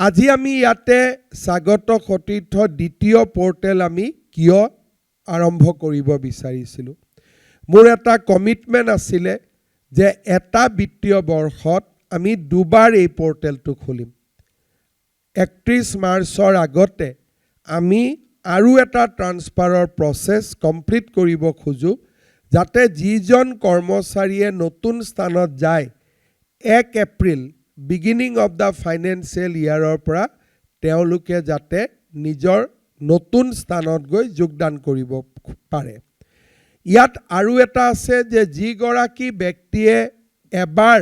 আজি আমি ইয়াতে স্বাগত সতীৰ্থ দ্বিতীয় পোৰ্টেল আমি কিয় আৰম্ভ কৰিব বিচাৰিছিলোঁ। মোৰ এটা কমিটমেণ্ট আছিলে যে এটা বিত্তীয় বৰ্ষত আমি দুবাৰ এই পোৰ্টেলটো খুলিম। 31 মাৰ্চৰ আগতে আমি আৰু এটা ট্ৰান্সফাৰৰ প্ৰচেছ কমপ্লিট কৰিব খোজোঁ, যাতে যিজন কৰ্মচাৰীয়ে নতুন স্থানত যায় 1 April beginning of the financial ইয়াৰৰ পৰা তেওঁলোকে যাতে নিজৰ নতুন স্থানত গৈ যোগদান কৰিব পাৰে। ইয়াত আৰু এটা আছে যে যিগৰাকী ব্যক্তিয়ে এবাৰ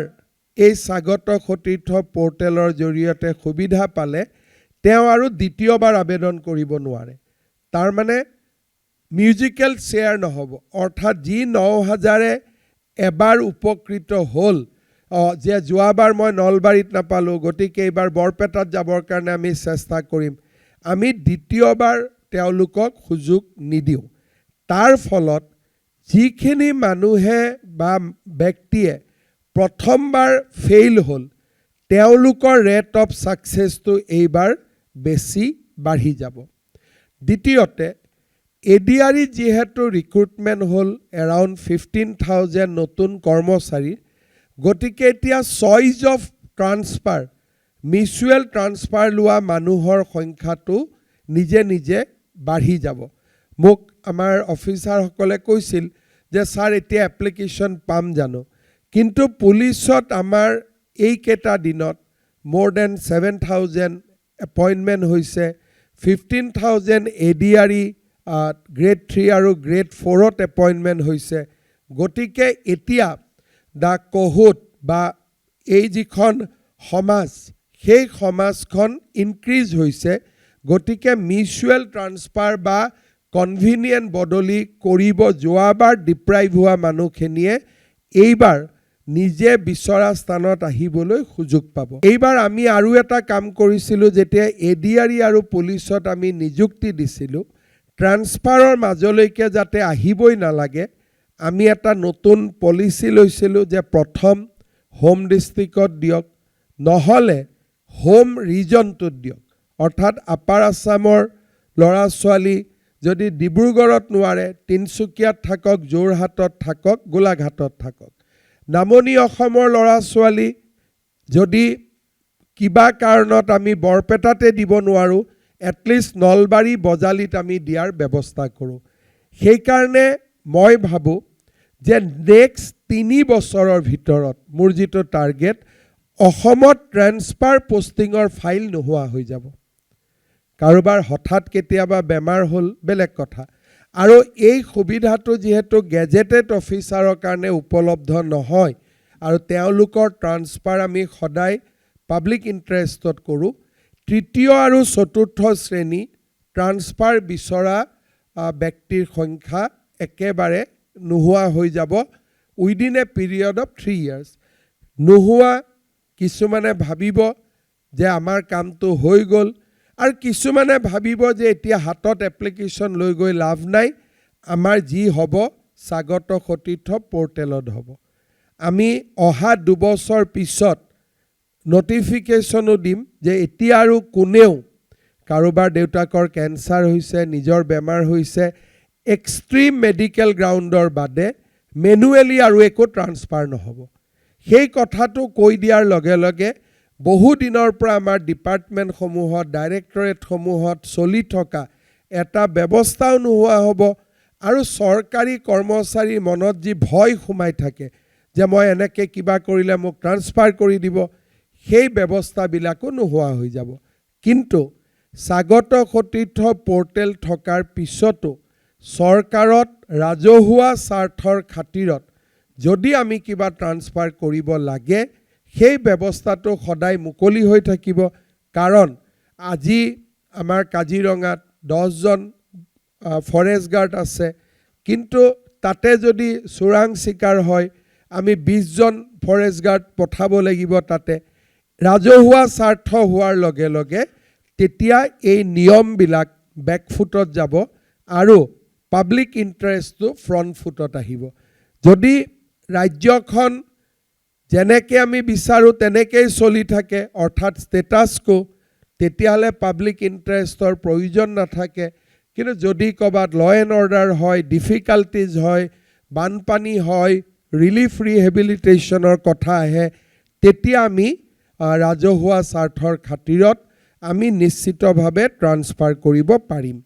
এই স্বাগত সতীৰ্থ পোৰ্টেলৰ জৰিয়তে সুবিধা পালে তেওঁ আৰু দ্বিতীয়বাৰ আবেদন কৰিব নোৱাৰে। তাৰমানে মিউজিকেল শ্বেয়াৰ নহ'ব, অৰ্থাৎ যি 9,000 এবাৰ উপকৃত হ'ল, যে যোৱাবাৰ মই নলবাৰীত নাপালোঁ গতিকে এইবাৰ বৰপেটাত যাবৰ কাৰণে আমি চেষ্টা কৰিম, আমি দ্বিতীয়বাৰ তেওঁলোকক সুযোগ নিদিওঁ। তাৰ ফলত যিখিনি মানুহে বা ব্যক্তিয়ে প্ৰথমবাৰ ফেইল হ'ল তেওঁলোকৰ ৰেট অফ ছাকচেছটো এইবাৰ বেছি বাঢ়ি যাব। দ্বিতীয়তে এডিআৰি যিহেতু ৰিক্ৰুটমেণ্ট হ'ল এৰাউণ্ড 15,000 নতুন কৰ্মচাৰী, গতিকে এতিয়া choice of transfer mutual transfer লোৱা মানুহৰ সংখ্যাটো নিজে নিজে বাঢ়ি যাব। মোক আমাৰ অফিচাৰসকলে কৈছিল যে ছাৰ এতিয়া এপ্লিকেশ্যন পাম জানো, কিন্তু পুলিচত আমাৰ এইকেইটা দিনত মোৰ দেন 7,000 এপইণ্টমেণ্ট হৈছে, 15,000 এডিআৰি গ্ৰেড 3 আৰু গ্ৰেড 4ত এপইণ্টমেণ্ট হৈছে। গতিকে এতিয়া দ্য কহুট বা এই যিখন সমাজ সেই সমাজখন ইনক্ৰিজ হৈছে। গতিকে মিউচুৱেল ট্ৰান্সফাৰ বা কনভিনিয়েণ্ট বদলি কৰিব যোৱাবাৰ ডিপ্ৰাইভ হোৱা মানুহখিনিয়ে এইবাৰ নিজে বিচৰা স্থানত আহিবলৈ সুযোগ পাব। এইবাৰ আমি আৰু এটা কাম কৰিছিলোঁ, যেতিয়া এডিআৰি আৰু পুলিচত আমি নিযুক্তি দিছিলোঁ ট্ৰান্সফাৰৰ মাজলৈকে যাতে আহিবই নালাগে, আমি এটা নতুন পলিচি লৈছিলোঁ যে প্ৰথম হোম ডিষ্ট্ৰিক্টত দিয়ক, নহ'লে হোম ৰিজনটোত দিয়ক। অৰ্থাৎ আপাৰ আছামৰ ল'ৰা ছোৱালী যদি ডিব্ৰুগড়ত নোৱাৰে তিনিচুকীয়াত থাকক, যোৰহাটত থাকক, গোলাঘাটত থাকক। নামনি অসমৰ ল'ৰা ছোৱালী যদি কিবা কাৰণত আমি বৰপেটাতে দিব নোৱাৰোঁ, এটলিষ্ট নলবাৰী বজালিত আমি দিয়াৰ ব্যৱস্থা কৰোঁ। সেইকাৰণে মই ভাবোঁ যে নেক্সট 3 বছৰৰ ভিতৰত মোৰ যিটো টাৰ্গেট, অসমত ট্ৰেন্সফাৰ পষ্টিঙৰ ফাইল নোহোৱা হৈ যাব। কাৰোবাৰ হঠাৎ কেতিয়াবা বেমাৰ হ'ল বেলেগ কথা, আৰু এই সুবিধাটো যিহেতু গেজেটেড অফিচাৰৰ কাৰণে উপলব্ধ নহয় আৰু তেওঁলোকৰ ট্ৰান্সফাৰ আমি সদায় পাব্লিক ইণ্টাৰেষ্টত কৰোঁ, তৃতীয় আৰু চতুৰ্থ শ্ৰেণী ট্ৰান্সফাৰ বিচৰা ব্যক্তিৰ সংখ্যা একেবাৰে নোহোৱা হৈ যাব within a period of 3 years। নোহোৱা কিছুমানে ভাবিব যে আমাৰ কামটো হৈ গ'ল, আৰু কিছুমানে ভাবিব যে এতিয়া হাতত এপ্লিকেশ্যন লৈ গৈ লাভ নাই, আমাৰ যি হ'ব স্বাগত সতীৰ্থ পোৰ্টেলত হ'ব। আমি অহা 2 বছৰ পিছত নটিফিকেশ্যনো দিম যে এতিয়া আৰু কোনেও কাৰোবাৰ দেউতাকৰ কেঞ্চাৰ হৈছে, নিজৰ বেমাৰ হৈছে, এক্সট্ৰিম মেডিকেল গ্ৰাউণ্ডৰ বাদে মেনুৱেলি আৰু একো ট্ৰান্সফাৰ নহ'ব। সেই কথাটো কৈ দিয়াৰ লগে লগে বহু দিনৰ পৰা আমাৰ ডিপাৰ্টমেণ্টসমূহত, ডাইৰেক্টৰেটসমূহত চলি থকা এটা ব্যৱস্থাও নোহোৱা হ'ব, আৰু চৰকাৰী কৰ্মচাৰীৰ মনত যি ভয় সোমাই থাকে যে মই এনেকৈ কিবা কৰিলে মোক ট্ৰান্সফাৰ কৰি দিব, সেই ব্যৱস্থাবিলাকো নোহোৱা হৈ যাব। কিন্তু স্বাগত সতীৰ্থ পোৰ্টেল থকাৰ পিছতো চৰকাৰত ৰাজহুৱা স্বাৰ্থৰ খাতিৰত যদি আমি কিবা ট্ৰান্সফাৰ কৰিব লাগে, সেই ব্যৱস্থাটো সদায় মুকলি হৈ থাকিব। কাৰণ আজি আমাৰ কাজিৰঙাত 10জন ফৰেষ্ট গাৰ্ড আছে, কিন্তু তাতে যদি চোৰাং চিকাৰ হয় আমি 20জন ফৰেষ্ট গাৰ্ড পঠাব লাগিব তাতে। ৰাজহুৱা স্বাৰ্থ হোৱাৰ লগে লগে তেতিয়া এই নিয়মবিলাক বেকফুটত যাব আৰু পাব্লিক ইণ্টাৰেষ্টটো ফ্ৰণ্ট ফুটত আহিব। যদি ৰাজ্যখন যেনেকৈ আমি বিচাৰোঁ তেনেকেই চলি থাকে, অৰ্থাৎ ষ্টেটাছ কো, তেতিয়াহ'লে পাব্লিক ইণ্টাৰেষ্টৰ প্ৰয়োজন নাথাকে। কিন্তু যদি ক'ৰবাত ল এণ্ড অৰ্ডাৰ হয়, ডিফিকাল্টিজ হয়, বানপানী হয়, ৰিলিফ ৰিহেবিলিটেশ্যনৰ কথা আহে, তেতিয়া আমি ৰাজহুৱা স্বাৰ্থৰ খাতিৰত আমি নিশ্চিতভাৱে ট্ৰান্সফাৰ কৰিব পাৰিম।